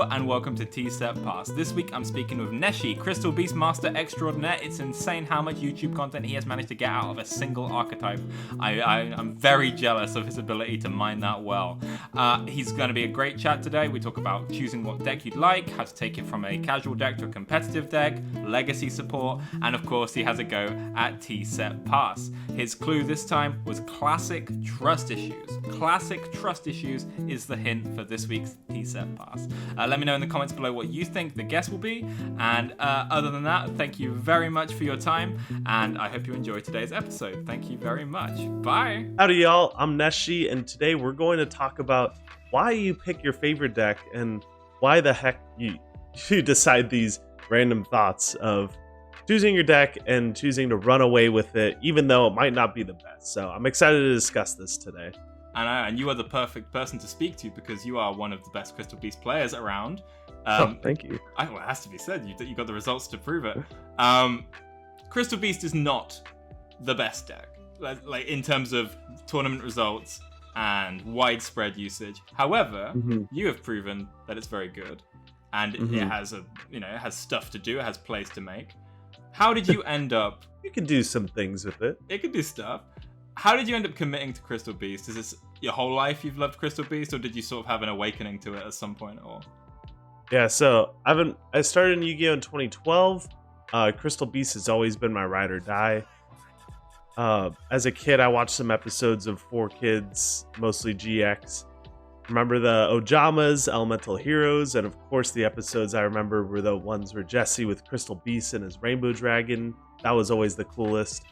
Hello and welcome to TGSAnime. This week I'm speaking with Neshy, Crystal Beast Master Extraordinaire. It's insane how much YouTube content he has managed to get out of a single archetype. I'm very jealous of his ability to mine that well. He's going to be a great chat today. We talk about choosing what deck you'd like, how to take it from a casual deck to a competitive deck, legacy support, and of course he has a go at TGSAnime. His clue this time was classic trust issues. Classic trust issues is the hint for this week's TGSAnime. Let me know in the comments below what you think the guess will be. And other than that, thank you very much for your time. And I hope you enjoy today's episode. Thank you very much. Bye. Howdy, y'all. I'm Neshy, and today we're going to talk about why you pick your favorite deck and why the heck you decide these random thoughts of choosing your deck and choosing to run away with it, even though it might not be the best. So I'm excited to discuss this today. And you are the perfect person to speak to because you are one of the best Crystal Beast players around. Thank you. Well, it has to be said. You got the results to prove it. Crystal Beast is not the best deck, like in terms of tournament results and widespread usage. However, you have proven that it's very good, and it has it has stuff to do. It has plays to make. How did you end up? You can do some things with it. It could do stuff. How did you end up committing to Crystal Beast? Is this your whole life you've loved Crystal Beast, or did you sort of have an awakening to it at some point? Or yeah, so I started in Yu-Gi-Oh! In 2012. Crystal Beast has always been my ride or die. As a kid, I watched some episodes of 4Kids, mostly GX. Remember the Ojamas, Elemental Heroes, and of course the episodes I remember were the ones where Jesse with Crystal Beast and his Rainbow Dragon. That was always the coolest.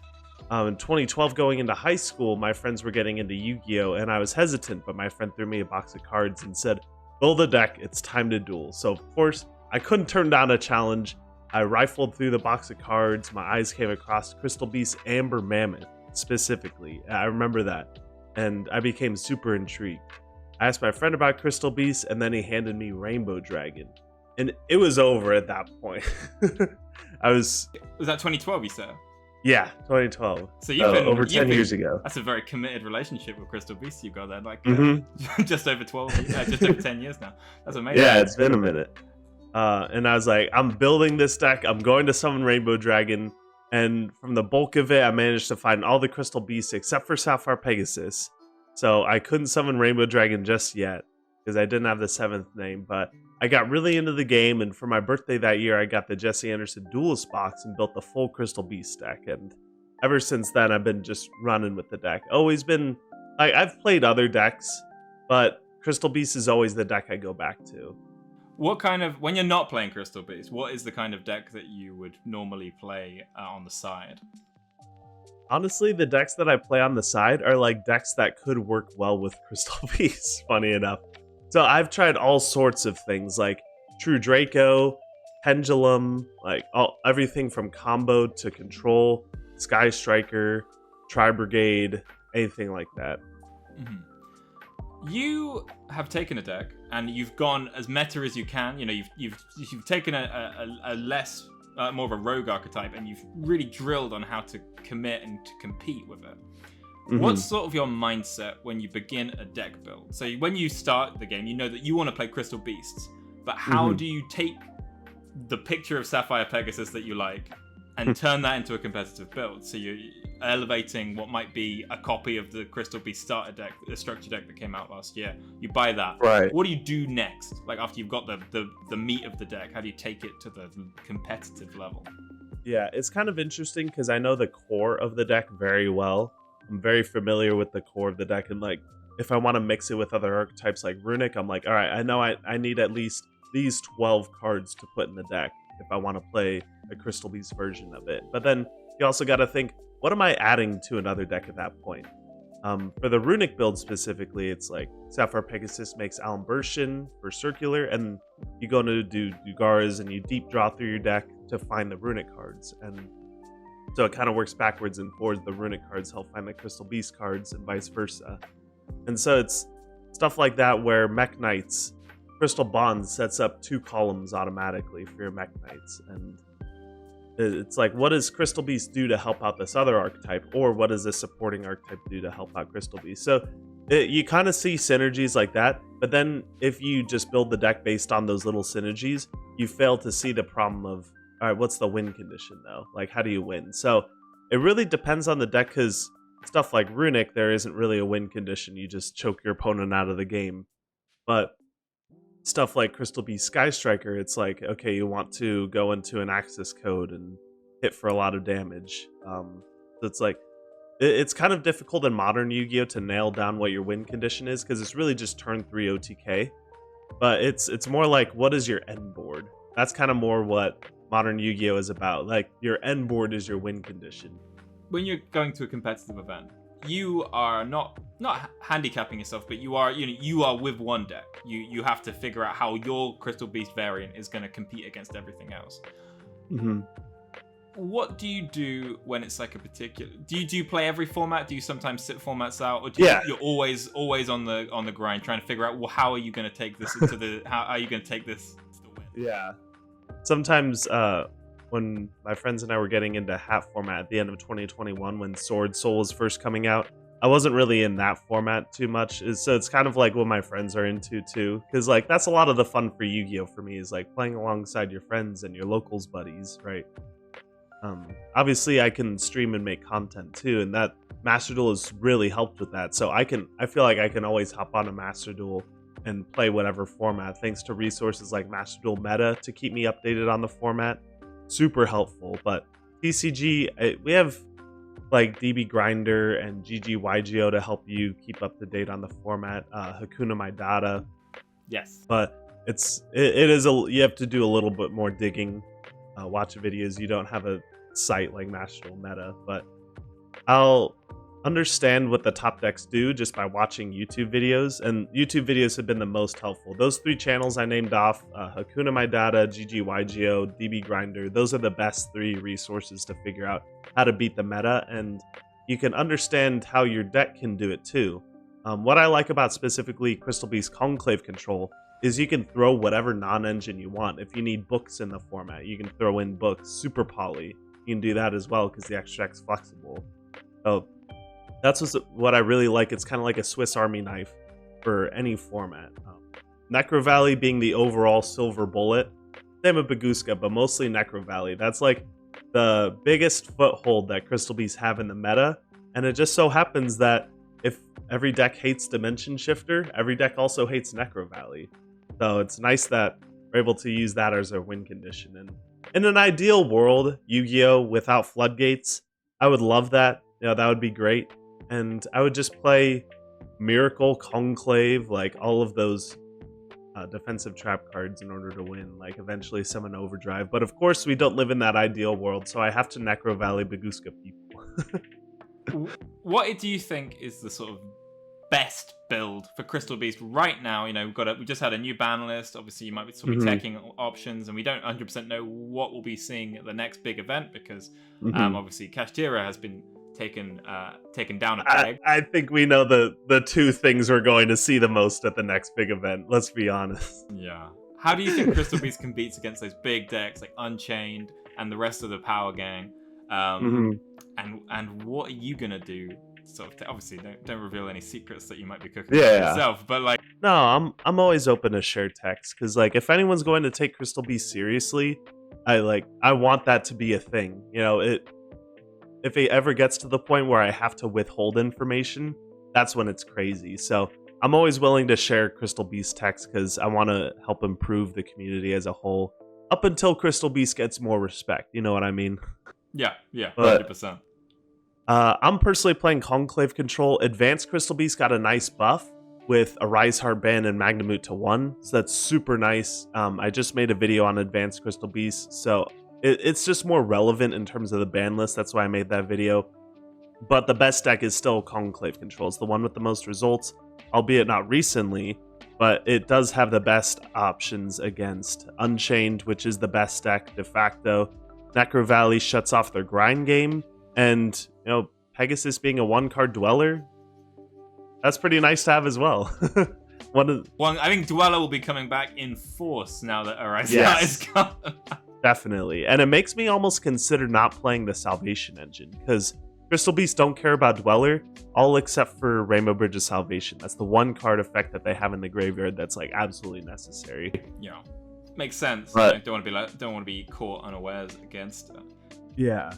In 2012, going into high school, my friends were getting into Yu-Gi-Oh! And I was hesitant, but my friend threw me a box of cards and said, build a deck, it's time to duel. So of course, I couldn't turn down a challenge. I rifled through the box of cards. My eyes came across Crystal Beast Amber Mammoth, specifically. I remember that. And I became super intrigued. I asked my friend about Crystal Beast, and then he handed me Rainbow Dragon. And it was over at that point. Was that 2012, you said? Yeah, 2012. So you've been over 10 years ago. That's a very committed relationship with Crystal Beast you've got there, like just over 10 years now. That's amazing. Yeah, it's been a minute. And I was like, I'm building this deck. I'm going to summon Rainbow Dragon, and from the bulk of it, I managed to find all the Crystal Beasts except for Sapphire Pegasus. So I couldn't summon Rainbow Dragon just yet because I didn't have the 7th name, but I got really into the game, and for my birthday that year, I got the Jesse Anderson Duelist box and built the full Crystal Beast deck. And ever since then, I've been just running with the deck. Always been, I've played other decks, but Crystal Beast is always the deck I go back to. What kind of, when you're not playing Crystal Beast, what is the kind of deck that you would normally play on the side? Honestly, the decks that I play on the side are like decks that could work well with Crystal Beast, funny enough. So I've tried all sorts of things like True Draco, Pendulum, everything from combo to control, Sky Striker, Tri Brigade, anything like that. You have taken a deck and you've gone as meta as you can. You know, you've taken a less more of a rogue archetype, and you've really drilled on how to commit and to compete with it. What's sort of your mindset when you begin a deck build? So when you start the game, you know that you want to play Crystal Beasts, but how do you take the picture of Sapphire Pegasus that you like and turn that into a competitive build? So you're elevating what might be a copy of the Crystal Beast starter deck, the structure deck that came out last year. You buy that. Right. What do you do next? Like after you've got the meat of the deck, how do you take it to the competitive level? Yeah, it's kind of interesting because I know the core of the deck very well. I'm very familiar with the core of the deck, and like if I want to mix it with other archetypes like Runic, I'm like, all right, I know I need at least these 12 cards to put in the deck if I want to play a Crystal Beast version of it. But then you also got to think, what am I adding to another deck at that point? For the Runic build specifically, it's like Sapphire Pegasus makes Alan Bershin for circular, and you go to do Dugaras and you deep draw through your deck to find the Runic cards. And so it kind of works backwards and forwards. The Runic cards help find the Crystal Beast cards and vice versa. And so it's stuff like that where Mech Knights, Crystal Bond sets up 2 columns automatically for your Mech Knights. And it's like, what does Crystal Beast do to help out this other archetype? Or what does this supporting archetype do to help out Crystal Beast? So You kind of see synergies like that, but then if you just build the deck based on those little synergies, you fail to see the problem of, all right, what's the win condition though? Like, how do you win? So it really depends on the deck, because stuff like Runic, there isn't really a win condition. You just choke your opponent out of the game. But stuff like Crystal Beast Sky Striker, it's like, okay, you want to go into an Axis code and hit for a lot of damage. So it's like, it's kind of difficult in modern Yu-Gi-Oh! To nail down what your win condition is, because it's really just turn 3 OTK. But it's more like, what is your end board? That's kind of more what modern Yu-Gi-Oh! Is about. Like, your end board is your win condition. When you're going to a competitive event, you are not handicapping yourself, but you are with one deck. You have to figure out how your Crystal Beast variant is going to compete against everything else. Mm-hmm. What do you do when it's like a particular? Do you play every format? Do you sometimes sit formats out, or you're always on the grind trying to figure out, well, how are you going to take this into the? How are you going to take this to the win? Yeah. Sometimes when my friends and I were getting into hat format at the end of 2021, when Sword Soul was first coming out, I wasn't really in that format too much. So it's kind of like what my friends are into too, because like that's a lot of the fun for Yu-Gi-Oh! For me, is like playing alongside your friends and your locals buddies, right? Obviously I can stream and make content too, and that Master Duel has really helped with that. So I feel like I can always hop on a Master Duel and play whatever format, thanks to resources like Master Duel Meta to keep me updated on the format. Super helpful. But TCG, we have like DB Grinder and GGYGO to help you keep up to date on the format. Hakuna Maidata. Yes. But you have to do a little bit more digging. Watch videos. You don't have a site like Master Duel Meta, but I'll understand what the top decks do just by watching YouTube videos, and YouTube videos have been the most helpful. Those 3 channels I named off, Hakuna Maidata, GGYGO, DB Grinder, those are the best 3 resources to figure out how to beat the meta, and you can understand how your deck can do it too. What I like about specifically Crystal Beast Conclave Control is you can throw whatever non-engine you want. If you need books in the format, you can throw in books. Super Poly, you can do that as well because the extract's flexible. So that's what I really like. It's kind of like a Swiss Army knife for any format. Necro Valley being the overall silver bullet. Same with Baguska, but mostly Necro Valley. That's like the biggest foothold that Crystal Beasts have in the meta. And it just so happens that if every deck hates Dimension Shifter, every deck also hates Necro Valley. So it's nice that we're able to use that as a win condition. And in an ideal world, Yu-Gi-Oh! Without floodgates, I would love that. That would be great. And I would just play Miracle, Conclave, like all of those defensive trap cards in order to win, like eventually summon Overdrive. But of course, we don't live in that ideal world, so I have to Necro Valley Baguska people. What do you think is the sort of best build for Crystal Beast right now? We just had a new ban list. Obviously, you might be sort of checking options, and we don't 100% know what we'll be seeing at the next big event because obviously Kashtira has been taken down a peg. I think we know the 2 things we're going to see the most at the next big event. Let's be honest. Yeah. How do you think Crystal Beast competes against those big decks like Unchained and the rest of the Power Gang? And what are you gonna do? Sort of obviously, don't reveal any secrets that you might be cooking yourself. But like, no, I'm always open to share text because like if anyone's going to take Crystal Beast seriously, I want that to be a thing. If it ever gets to the point where I have to withhold information, that's when it's crazy. So I'm always willing to share Crystal Beast text because I want to help improve the community as a whole. Up until Crystal Beast gets more respect, you know what I mean? Yeah, 100%. I'm personally playing Conclave Control. Advanced Crystal Beast got a nice buff with a Rise Heart Band and Magnamute to 1, so that's super nice. I just made a video on Advanced Crystal Beast, so it's just more relevant in terms of the ban list. That's why I made that video. But the best deck is still Conclave Control. It's the one with the most results, albeit not recently, but it does have the best options against Unchained, which is the best deck de facto. Necro Valley shuts off their grind game, and Pegasus being a 1-card dweller, that's pretty nice to have as well. I think Dweller will be coming back in force now that Arise is gone. Definitely. And it makes me almost consider not playing the Salvation Engine, because Crystal Beasts don't care about Dweller, all except for Rainbow Bridge of Salvation. That's the one card effect that they have in the graveyard that's like absolutely necessary. Yeah, makes sense. But, don't want to be caught unawares against it. Yeah.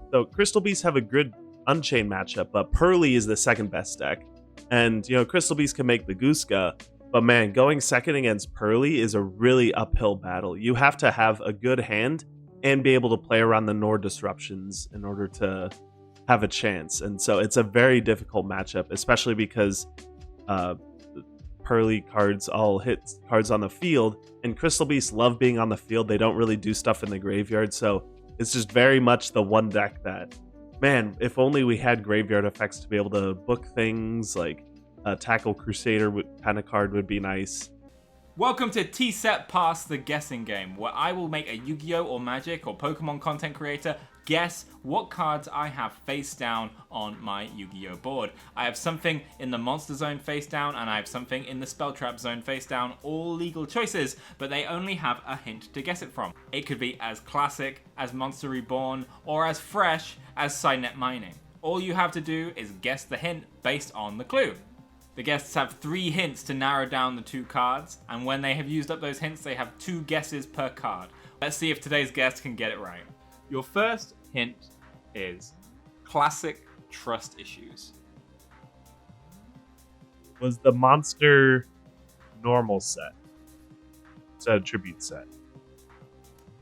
So Crystal Beasts have a good Unchained matchup, but Pearly is the second best deck. And, Crystal Beasts can make the Gooska, but man, going second against Pearly is a really uphill battle. You have to have a good hand and be able to play around the Nord disruptions in order to have a chance. And so it's a very difficult matchup, especially because Pearly cards all hit cards on the field, and Crystal Beasts love being on the field. They don't really do stuff in the graveyard, so it's just very much the one deck that, man, if only we had graveyard effects to be able to book things, like a Tackle Crusader kind of card would be nice. Welcome to TGSAnime, the guessing game, where I will make a Yu-Gi-Oh! Or Magic or Pokemon content creator guess what cards I have face down on my Yu-Gi-Oh! Board. I have something in the Monster Zone face down, and I have something in the Spell Trap Zone face down, all legal choices, but they only have a hint to guess it from. It could be as classic as Monster Reborn, or as fresh as Sidenet Mining. All you have to do is guess the hint based on the clue. The guests have 3 hints to narrow down the 2 cards, and when they have used up those hints, they have 2 guesses per card. Let's see if today's guest can get it right. Your first hint is classic trust issues. Was the monster normal set? It's a tribute set.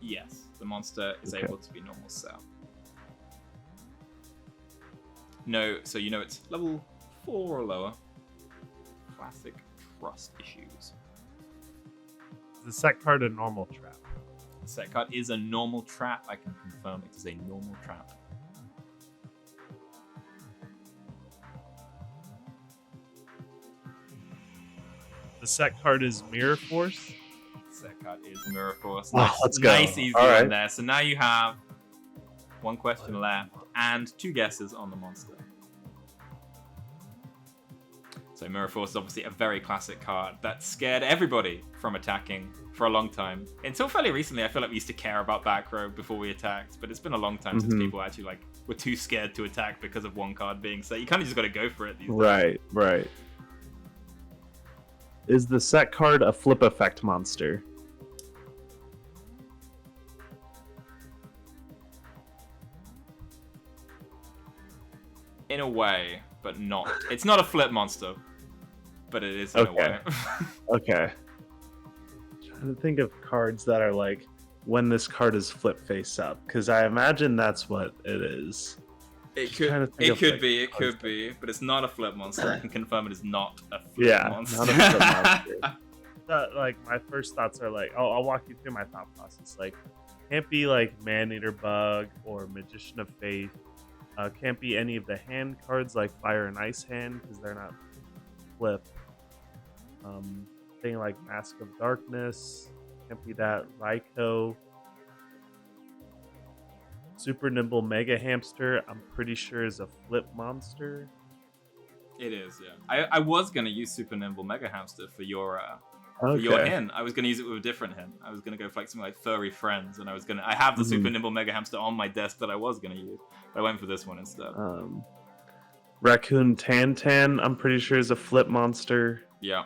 Yes, the monster is able to be normal set. No, so it's level 4 or lower. Classic trust issues. Is the set card a normal trap? The set card is a normal trap. I can confirm it is a normal trap. The set card is Mirror Force? The set card is Mirror Force. Wow, let's go. Nice, easy All right. one there. So now you have 1 question left and 2 guesses on the monster. So Mirror Force is obviously a very classic card that scared everybody from attacking for a long time. Until fairly recently, I feel like we used to care about back row before we attacked, but it's been a long time since people actually were too scared to attack because of 1 card being set. You kind of just got to go for it these days. Right. Is the set card a flip effect monster? In a way, but not. It's not a flip monster, but it is in a way. Okay. Trying to think of cards that are like when this card is flip face up, because I imagine that's what it is. It could be, but it's not a flip monster. I can confirm it is not a flip monster. Not a flip monster. Like my first thoughts are like, I'll walk you through my thought process. Like, can't be like Man-Eater Bug or Magician of Faith. Can't be any of the hand cards like Fire and Ice Hand because they're not flip. Thing like Mask of Darkness. Can't be that. Raikou. Super Nimble Mega Hamster, I'm pretty sure is a flip monster. It is, yeah. I was going to use Super Nimble Mega Hamster for your hint. I was going to use it with a different hint. I was going to go for like something like Furry Friends, and I have the Super Nimble Mega Hamster on my desk that I was going to use, but I went for this one instead. Raccoon Tantan, I'm pretty sure is a flip monster. Yeah.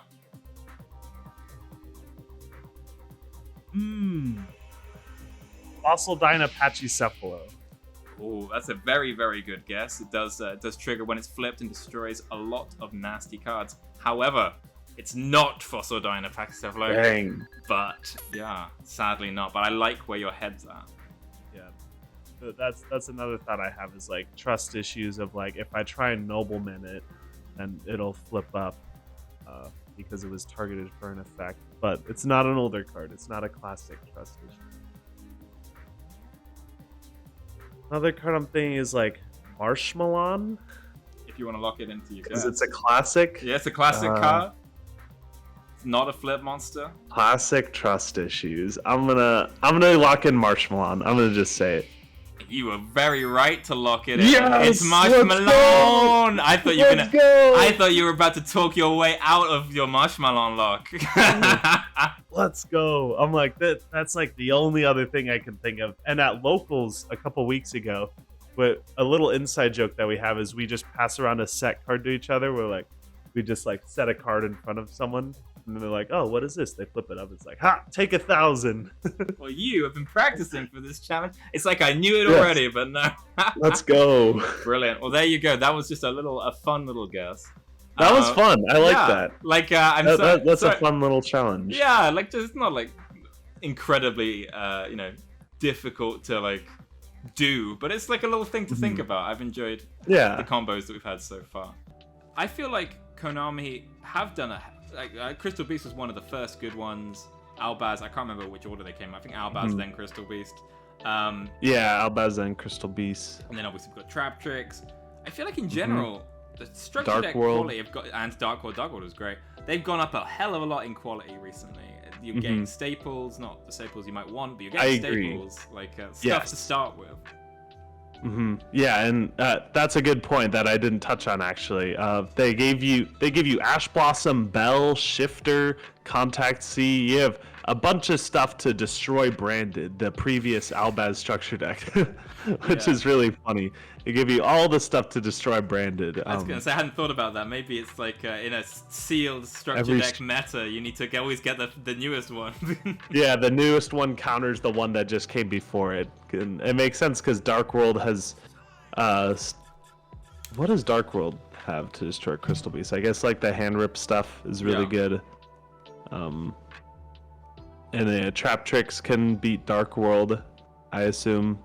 Fossil Dyna Pachycephalo. Oh, that's a very, very good guess. It does trigger when it's flipped and destroys a lot of nasty cards. However, it's not Fossil Dyna Pachycephalo. Dang. But, yeah, sadly not. But I like where your head's at. Yeah. That's another thought I have is like trust issues of like if I try and Nobleman it, then it'll flip up because it was targeted for an effect. But it's not an older card. It's not a classic trust issue. Another card I'm thinking is like Marshmallow. If you want to lock it into your because it's a classic. Yeah, it's a classic card. It's not a flip monster. Classic trust issues. I'm gonna lock in Marshmallow. I'm gonna just say it. You were very right to lock it in. Yes, it's Marshmallow. I thought you were about to talk your way out of your Marshmallow lock. Let's go. I'm like that's like the only other thing I can think of. And at locals a couple weeks ago, But a little inside joke that we have is we just pass around a set card to each other. We're like, we just like set a card in front of someone, and then they're like, "Oh, what is this?" They flip it up. It's like, "Ha! Take 1,000." Well, you have been practicing for this challenge. It's like I knew it Yes. already, but no. Let's go. Brilliant. Well, there you go. That was just a fun little guess. That was fun. I like yeah, that. Like That's a fun little challenge. Yeah, like just not like incredibly difficult to like do, but it's like a little thing to think about. I've enjoyed the combos that we've had so far. I feel like Konami have done Crystal Beast was one of the first good ones. Albaz, I can't remember which order they came. I think Albaz, then Crystal Beast. Albaz, then Crystal Beast. And then obviously we've got Trap Tricks. I feel like in general, the structure Dark deck World. quality and Dark World. Dark World was great. They've gone up a hell of a lot in quality recently. You're getting staples, not the staples you might want, but you're getting staples, like stuff to start with. Yeah, and that's a good point that I didn't touch on actually. They give you Ash Blossom, Bell, Shifter, Contact C. You have a bunch of stuff to destroy Branded, the previous Albaz structure deck, which is really funny. They give you all the stuff to destroy Branded. I was gonna say I hadn't thought about that. Maybe it's like in a sealed structure deck meta, you need to always get the newest one. Yeah, the newest one counters the one that just came before it. And it makes sense because Dark World has. What does Dark World have to destroy Crystal Beast? I guess like the hand rip stuff is really good. And Trap Tricks can beat Dark World, I assume.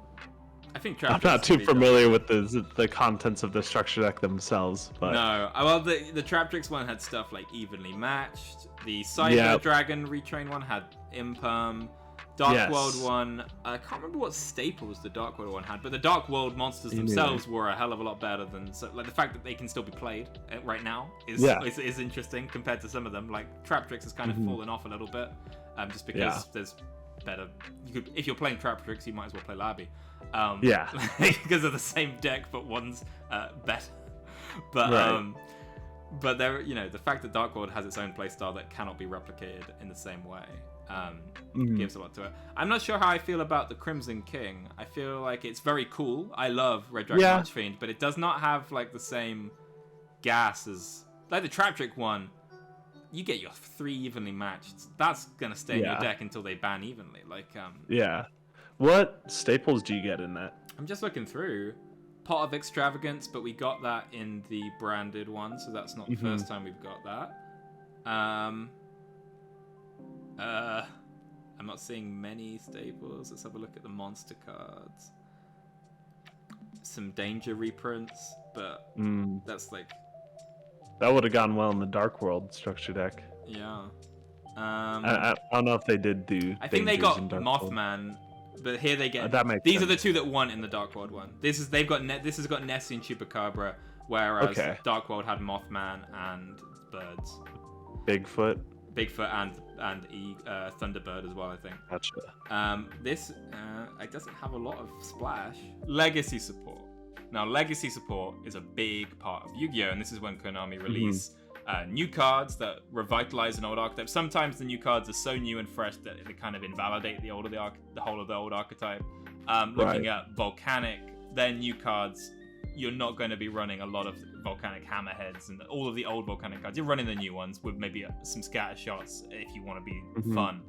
I think I'm not too familiar with the contents of the structure deck themselves, but no. Well, the Trap Tricks one had stuff like evenly matched. The Cyber Dragon Retrain one had Imperm. Dark World one, I can't remember what staples the Dark World one had, but the Dark World monsters themselves were a hell of a lot better than like the fact that they can still be played right now is interesting compared to some of them. Like Trap Tricks has kind of fallen off a little bit, just because there's better. If you're playing Trap Tricks, you might as well play Labby. Because of the same deck, but one's better. But there, the fact that Dark World has its own playstyle that cannot be replicated in the same way gives a lot to it. I'm not sure how I feel about the Crimson King. I feel like it's very cool. I love Red Dragon Archfiend, but it does not have like the same gas as like the Trap Trick one. You get your 3 evenly matched. That's gonna stay in your deck until they ban evenly. Like What staples do you get in that? I'm just looking through. Pot of Extravagance, but we got that in the branded one, so that's not the first time we've got that. I'm not seeing many staples. Let's have a look at the monster cards. Some Danger reprints, but that's like... That would have gone well in the Dark World structure deck. Yeah. I don't know if they did do... I think they got Mothman, but here they get... These are the two that won in the Dark World one. This has got Nessie and Chupacabra, whereas Dark World had Mothman and birds. Bigfoot and Thunderbird as well, I think. Gotcha. This it doesn't have a lot of splash. Legacy support. Now, legacy support is a big part of Yu-Gi-Oh! And this is when Konami release new cards that revitalize an old archetype. Sometimes the new cards are so new and fresh that they kind of invalidate the whole of the old archetype. Looking at Volcanic, their new cards, you're not going to be running a lot of Volcanic Hammerheads and all of the old Volcanic cards. You're running the new ones with maybe some scatter shots if you want to be fun.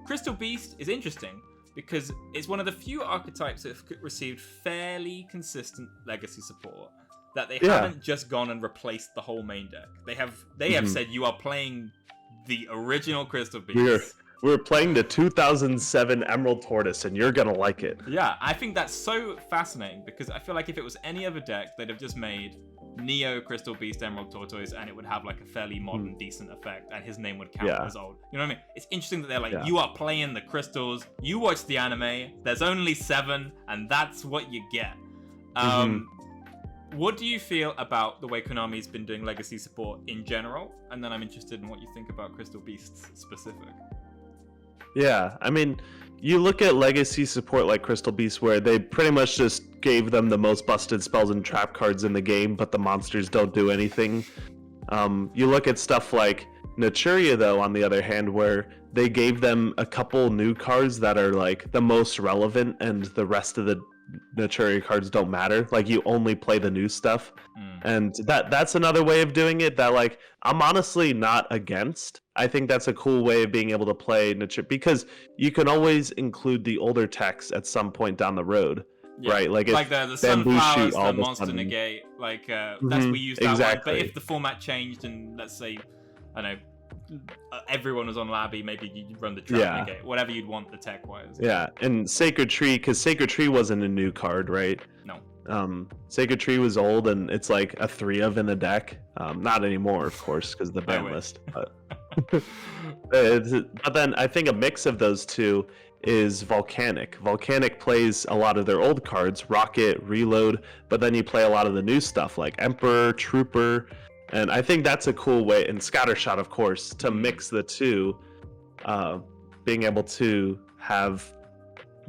Crystal Beast is interesting because it's one of the few archetypes that have received fairly consistent legacy support. That they haven't just gone and replaced the whole main deck. They have said you are playing the original Crystal Beast. We're playing the 2007 Emerald Tortoise, and you're gonna like it. Yeah, I think that's so fascinating because I feel like if it was any other deck, they'd have just made Neo Crystal Beast Emerald Tortoise, and it would have like a fairly modern, decent effect, and his name would count as old. You know what I mean? It's interesting that they're like, you are playing the crystals. You watch the anime. There's only 7, and that's what you get. What do you feel about the way Konami's been doing legacy support in general? And then I'm interested in what you think about Crystal Beasts specific. Yeah, I mean, you look at legacy support like Crystal Beast, where they pretty much just gave them the most busted spells and trap cards in the game, but the monsters don't do anything. You look at stuff like Naturia, though, on the other hand, where they gave them a couple new cards that are like the most relevant, and the rest of Naturi cards don't matter. Like you only play the new stuff, and that's another way of doing it that like I'm honestly not against. I think that's a cool way of being able to play Naturi because you can always include the older techs at some point down the road. Yeah. Right, like the Bamboo sunflowers, Shoot the all of a monster sudden. negate, like that's we used that exactly. one. But if the format changed and let's say, I don't know, everyone was on Labby, maybe you'd run the trap negate, whatever you'd want the tech wise. Yeah, and Sacred Tree, because Sacred Tree wasn't a new card, right? No. Sacred Tree was old, and it's like a 3 of in the deck. Not anymore, of course, because the ban list. But then I think a mix of those two is Volcanic. Volcanic plays a lot of their old cards, Rocket, Reload, but then you play a lot of the new stuff like Emperor, Trooper, and I think that's a cool way, and Scattershot, of course, to mix the two, being able to have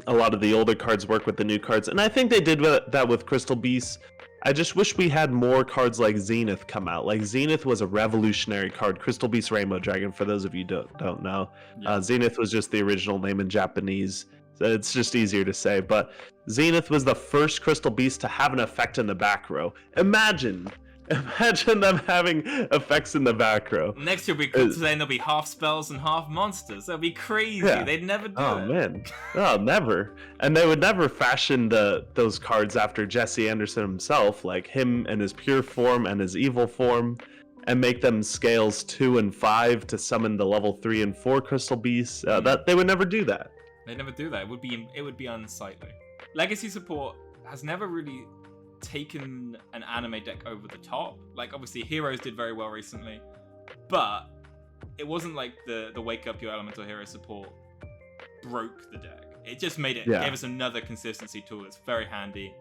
a lot of the older cards work with the new cards. And I think they did that with Crystal Beast. I just wish we had more cards like Zenith come out. Like Zenith was a revolutionary card. Crystal Beast Rainbow Dragon, for those of you who don't know. Zenith was just the original name in Japanese. So it's just easier to say. But Zenith was the first Crystal Beast to have an effect in the back row. Imagine them having effects in the back row. Next year there'll be half spells and half monsters. That'd be crazy. Yeah. They'd never do it. Oh man, no, never. And they would never fashion those cards after Jesse Anderson himself, like him and his pure form and his evil form, and make them scales 2 and 5 to summon the level 3 and 4 Crystal Beasts. That they would never do that. They never do that. It would be unsightly. Legacy support has never really taken an anime deck over the top. Like obviously Heroes did very well recently, but it wasn't like the Wake Up Your Elemental Hero support broke the deck. It just made it gave us another consistency tool that's very handy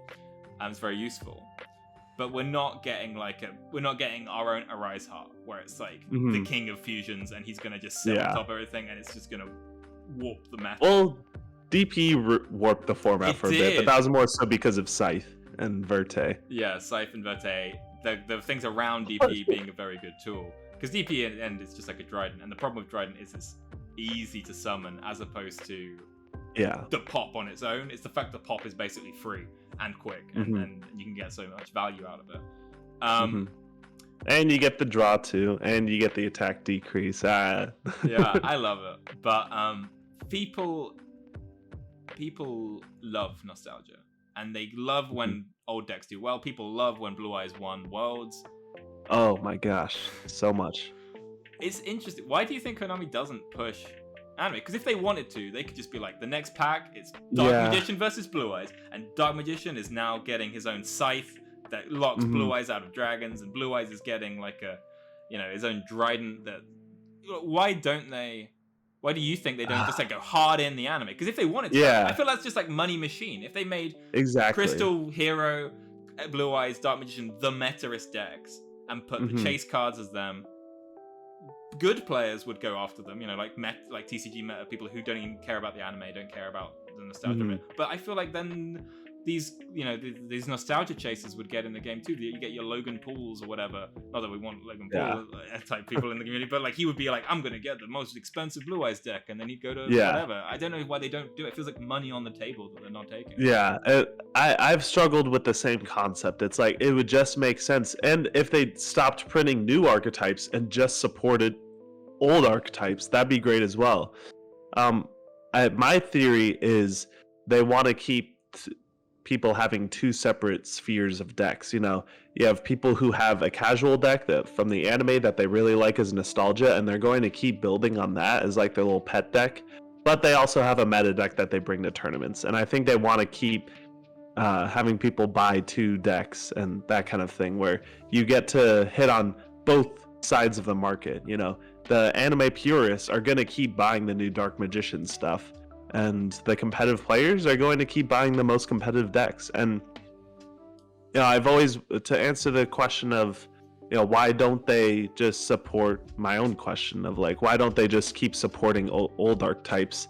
and it's very useful. But we're not getting our own Arise Heart where it's like the king of fusions and he's gonna just sit on top of everything and it's just gonna warp the meta. Well, DP warped the format for a bit, but that was more so because of Scythe and Verte. Yeah, Scythe and Verte. The things around DP being a very good tool. Because DP in the end is just like a Dryden. And the problem with Dryden is it's easy to summon as opposed to the pop on its own. It's the fact that pop is basically free and quick. And you can get so much value out of it. And you get the draw too. And you get the attack decrease. Yeah, I love it. But people love nostalgia. And they love when old decks do well. People love when Blue Eyes won Worlds. Oh my gosh, so much. It's interesting. Why do you think Konami doesn't push anime? Because if they wanted to, they could just be like, the next pack, it's Dark Magician versus Blue Eyes. And Dark Magician is now getting his own Scythe that locks Blue Eyes out of dragons. And Blue Eyes is getting like his own Dryden that... Why do you think they don't just like go hard in the anime? Because if they wanted to, I feel that's just like Money Machine. If they made Crystal, Hero, Blue Eyes, Dark Magician, the metaist decks, and put the chase cards as them, good players would go after them. Like TCG meta, people who don't even care about the anime, don't care about the nostalgia of it. But I feel like then these nostalgia chasers would get in the game too. You get your Logan Pauls or whatever. Not that we want Logan Paul type people in the community, but like he would be like, I'm gonna get the most expensive Blue Eyes deck, and then he'd go to whatever. I don't know why they don't do it. It feels like money on the table that they're not taking. Yeah, I've struggled with the same concept. It's like it would just make sense, and if they stopped printing new archetypes and just supported old archetypes, that'd be great as well. My theory is they want to keep people having two separate spheres of decks. You have people who have a casual deck that from the anime that they really like as nostalgia, and they're going to keep building on that as like their little pet deck. But they also have a meta deck that they bring to tournaments, and I think they want to keep having people buy two decks and that kind of thing, where you get to hit on both sides of the market. The anime purists are going to keep buying the new Dark Magician stuff, and the competitive players are going to keep buying the most competitive decks. And I've always, to answer the question of why don't they just support, my own question of like, why don't they just keep supporting old archetypes?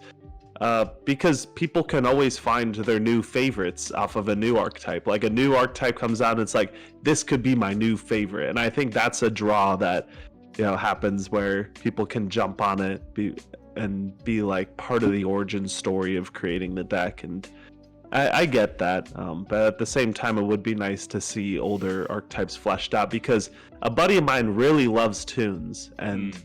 Because people can always find their new favorites off of a new archetype. Like a new archetype comes out and it's like, this could be my new favorite. And I think that's a draw that happens where people can jump on it and be like part of the origin story of creating the deck. And I get that, but at the same time, it would be nice to see older archetypes fleshed out because a buddy of mine really loves tunes, and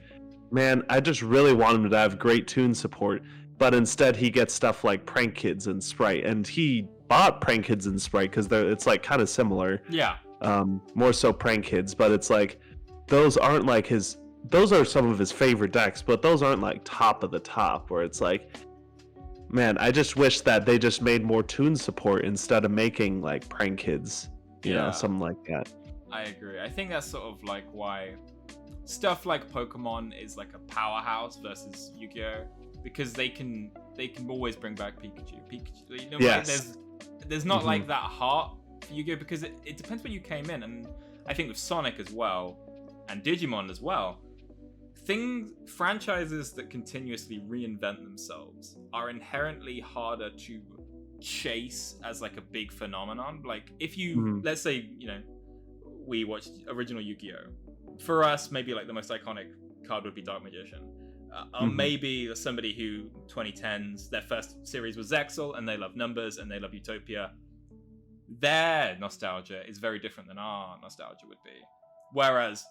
man, I just really want him to have great tune support, but instead he gets stuff like Prank Kids and Sprite, and he bought Prank Kids and Sprite because it's like kind of similar. Yeah. More so Prank Kids, but it's like those aren't like his. Those are some of his favorite decks, but those aren't like top of the top. Where it's like, man, I just wish that they just made more tune support instead of making like Prank Kids, you know, something like that. I agree. I think that's sort of like why stuff like Pokemon is like a powerhouse versus Yu-Gi-Oh, because they can always bring back Pikachu. You know, yes. There's not like that heart for Yu-Gi-Oh because it depends when you came in, and I think with Sonic as well and Digimon as well, franchises that continuously reinvent themselves are inherently harder to chase as like a big phenomenon. Like if you let's say, you know, we watched original Yu-Gi-Oh, for us maybe like the most iconic card would be Dark Magician, or maybe somebody who 2010s their first series was Zexal and they love numbers and they love Utopia. Their nostalgia is very different than our nostalgia would be, whereas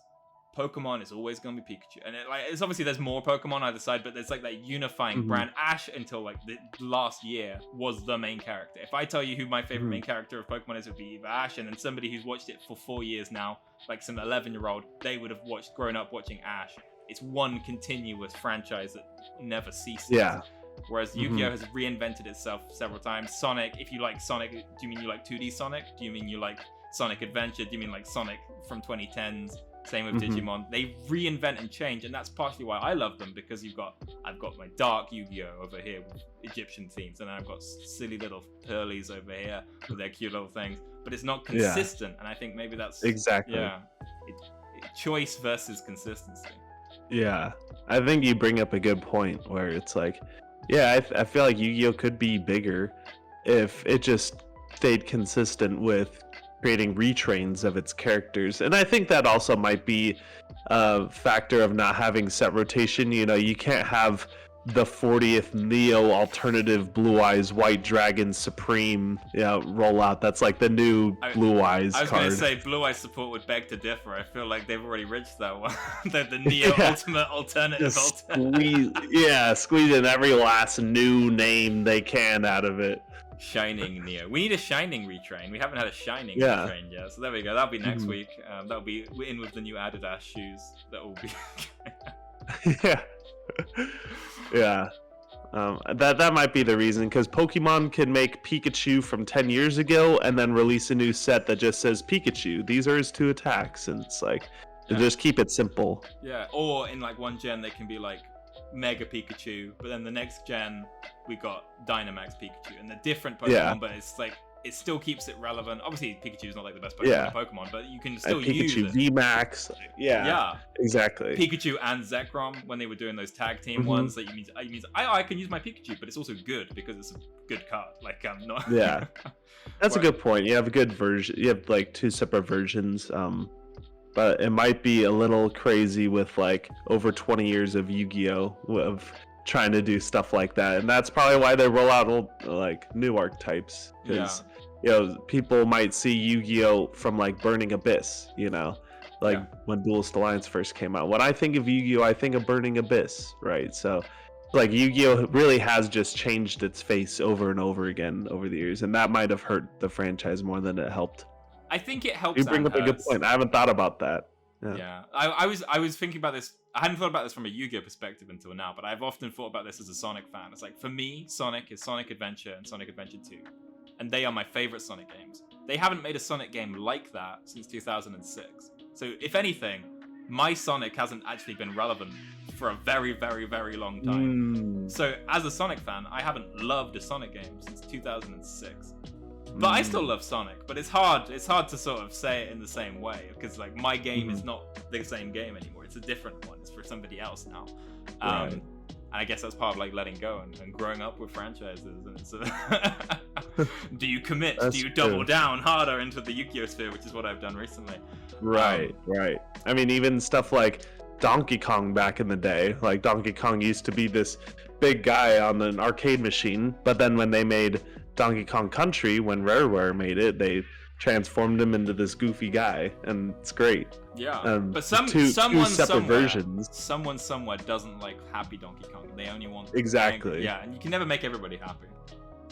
Pokemon is always going to be Pikachu, and it's obviously there's more Pokemon either side, but there's like that unifying brand. Ash until like the last year was the main character. If I tell you who my favorite main character of Pokemon is, it would be either Ash, and then somebody who's watched it for 4 years now, like some 11-year-old, they would have grown up watching Ash. It's one continuous franchise that never ceases. Yeah. Whereas Yu-Gi-Oh has reinvented itself several times. Sonic, if you like Sonic, do you mean you like 2D Sonic? Do you mean you like Sonic Adventure? Do you mean like Sonic from 2010s? Same with Digimon. They reinvent and change, and that's partially why I love them, because I've got my dark Yu-Gi-Oh over here with Egyptian themes, and then I've got silly little Pearlies over here with their cute little things. But it's not consistent, and I think maybe that's choice versus consistency. Yeah, I think you bring up a good point where it's like, I feel like Yu-Gi-Oh could be bigger if it just stayed consistent with creating retrains of its characters. And I think that also might be a factor of not having set rotation. You know, you can't have the 40th Neo alternative Blue Eyes White Dragon Supreme rollout. That's like the new Blue Eyes card. I was going to say Blue Eyes support would beg to differ. I feel like they've already reached that one. the Neo ultimate alternative. Squeeze in every last new name they can out of it. Shining Neo. We need a Shining retrain. We haven't had a Shining retrain yet. So there we go. That'll be next week. That'll be in with the new Adidas shoes. That will be. That might be the reason, because Pokemon can make Pikachu from 10 years ago and then release a new set that just says Pikachu. These are his 2 attacks, and it's like they just keep it simple. Yeah, or in like one gen they can be like Mega Pikachu, but then the next gen we got Dynamax Pikachu, and they're different Pokemon, but it's like it still keeps it relevant. Obviously, Pikachu is not like the best Pokemon in Pokemon, but you can still use it. Pikachu VMAX. Yeah, exactly. Pikachu and Zekrom, when they were doing those tag team ones, that I can use my Pikachu, but it's also good because it's a good card. Like I'm not. Yeah, that's a good point. You have a good version. You have like 2 separate versions. But it might be a little crazy with like over 20 years of Yu-Gi-Oh! Of trying to do stuff like that, and that's probably why they roll out old, like new archetypes, because people might see Yu-Gi-Oh! From like Burning Abyss, when Duelist Alliance first came out. When I think of Yu-Gi-Oh! I think of Burning Abyss, right? So like Yu-Gi-Oh! Really has just changed its face over and over again over the years, and that might have hurt the franchise more than it helped. I think it helps. You bring up a good point. I haven't thought about that. Yeah. I was thinking about this. I hadn't thought about this from a Yu-Gi-Oh perspective until now, but I've often thought about this as a Sonic fan. It's like, for me, Sonic is Sonic Adventure and Sonic Adventure 2, and they are my favorite Sonic games. They haven't made a Sonic game like that since 2006. So if anything, my Sonic hasn't actually been relevant for a very, very, very long time. So as a Sonic fan, I haven't loved a Sonic game since 2006. But I still love Sonic, but it's hard to sort of say it in the same way, because like my game is not the same game anymore. It's a different one. It's for somebody else now. And I guess that's part of like letting go and growing up with franchises. And it's do you commit? Do you double down harder into the Yu-Gi-Oh sphere, which is what I've done recently. Right. I mean, even stuff like Donkey Kong back in the day. Like Donkey Kong used to be this big guy on an arcade machine, but then when they made Donkey Kong Country, when Rareware made it, they transformed him into this goofy guy, and it's great. Yeah, but someone separate somewhere, versions. someone somewhere doesn't like happy Donkey Kong. They only want Exactly. Yeah, and you can never make everybody happy.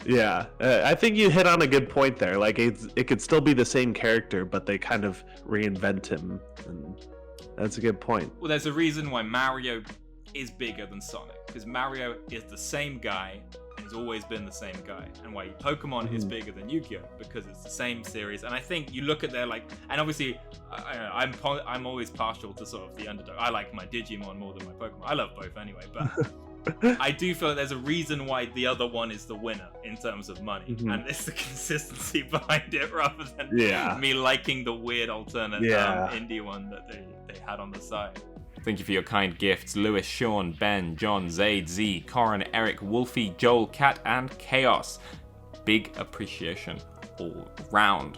Yeah, I think you hit on a good point there. Like, it could still be the same character, but they kind of reinvent him, and that's a good point. Well, there's a reason why Mario is bigger than Sonic, because Mario is the same guy and has always been the same guy, and why Pokemon is bigger than Yu-Gi-Oh, because it's the same series. And I think you look at their like, and obviously I'm always partial to sort of the underdog. I like my Digimon more than my Pokemon. I love both anyway, but I do feel like there's a reason why the other one is the winner in terms of money, and it's the consistency behind it rather than me liking the weird alternate indie one that they had on the side. Thank you for your kind gifts, Lewis, Sean, Ben, John, Zaid, Z, Corin, Eric, Wolfie, Joel, Cat, and Chaos. Big appreciation all round.